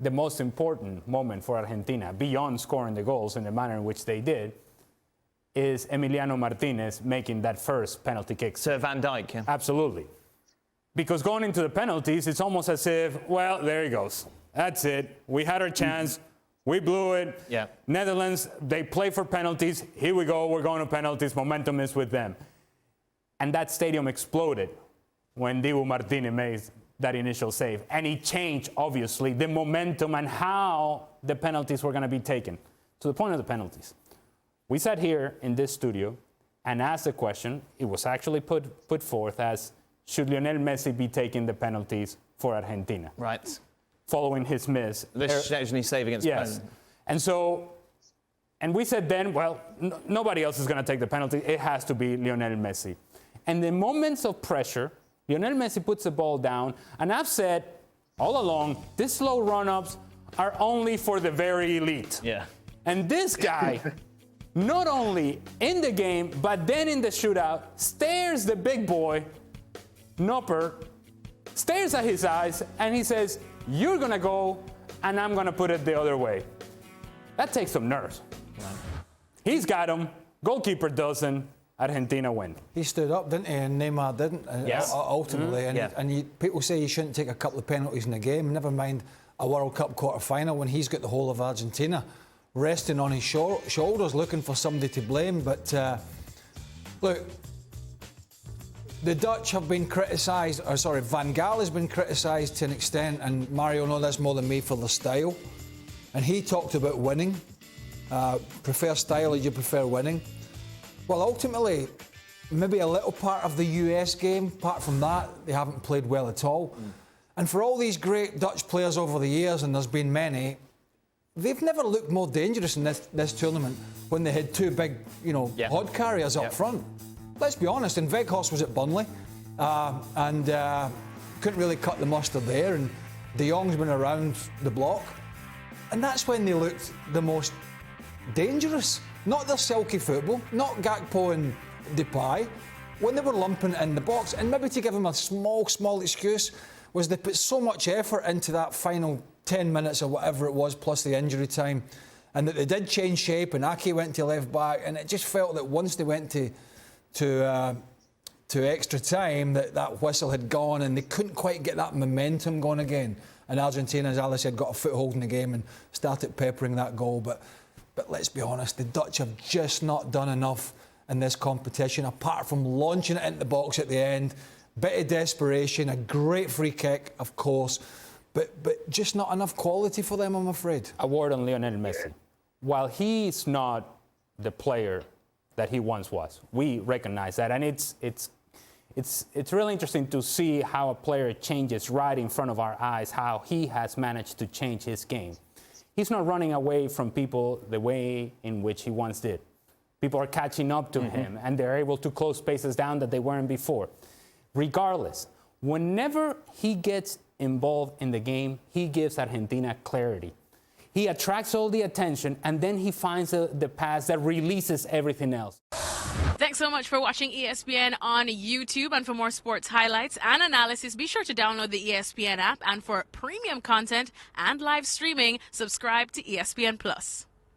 the most important moment for Argentina, beyond scoring the goals in the manner in which they did, is Emiliano Martinez making that first penalty kick. Sir Van Dijk, yeah. Absolutely. Because going into the penalties, it's almost as if, well, there he goes. That's it. We had our chance. We blew it. Yeah. Netherlands, they play for penalties. Here we go. We're going to penalties. Momentum is with them. And that stadium exploded when Dibu Martinez made that initial save. And he changed, obviously, the momentum and how the penalties were going to be taken. To the point of the penalties. We sat here in this studio and asked the question. It was actually put forth as, should Lionel Messi be taking the penalties for Argentina? Right. Following his miss. This occasionally save against Yes. And we said then, well, nobody else is going to take the penalty. It has to be Lionel Messi. And the moments of pressure, Lionel Messi puts the ball down. And I've said all along, these slow run-ups are only for the very elite. Yeah. And this guy, not only in the game, but then in the shootout, stares the big boy, Nopper, stares at his eyes, and he says, you're going to go, and I'm going to put it the other way. That takes some nerves. He's got him. Goalkeeper doesn't. Argentina win. He stood up, didn't he? And Neymar didn't, yes. Ultimately. People say you shouldn't take a couple of penalties in a game, never mind a World Cup quarter-final when he's got the whole of Argentina resting on his shoulders, looking for somebody to blame. But, look, the Dutch have been criticised, Van Gaal has been criticised to an extent, and Mario knows this more than me, for the style. And he talked about winning. Prefer style, or you prefer winning? Well, ultimately, maybe a little part of the US game. Apart from that, they haven't played well at all. And for all these great Dutch players over the years, and there's been many, they've never looked more dangerous in this tournament when they had two big, hod carriers up front. Let's be honest, and Weghorst was at Burnley and couldn't really cut the mustard there, and De Jong's been around the block. And that's when they looked the most dangerous. Not their silky football, not Gakpo and Depay. When they were lumping in the box, and maybe to give them a small excuse, was they put so much effort into that final 10 minutes or whatever it was, plus the injury time, and that they did change shape, and Ake went to left back, and it just felt that once they went to extra time, that whistle had gone, and they couldn't quite get that momentum going again. And Argentina, as Ali said, got a foothold in the game and started peppering that goal. But let's be honest, the Dutch have just not done enough in this competition, apart from launching it into the box at the end. Bit of desperation, a great free kick, of course, but just not enough quality for them, I'm afraid. A word on Lionel Messi. While he's not the player that he once was, we recognize that, and it's really interesting to see how a player changes right in front of our eyes, how he has managed to change his game. He's not running away from people the way in which he once did. People are catching up to him, and they're able to close spaces down that they weren't before. Regardless, whenever he gets involved in the game, he gives Argentina clarity. He attracts all the attention, and then he finds the pass that releases everything else. Thanks so much for watching ESPN on YouTube. And for more sports highlights and analysis, be sure to download the ESPN app. And for premium content and live streaming, subscribe to ESPN+.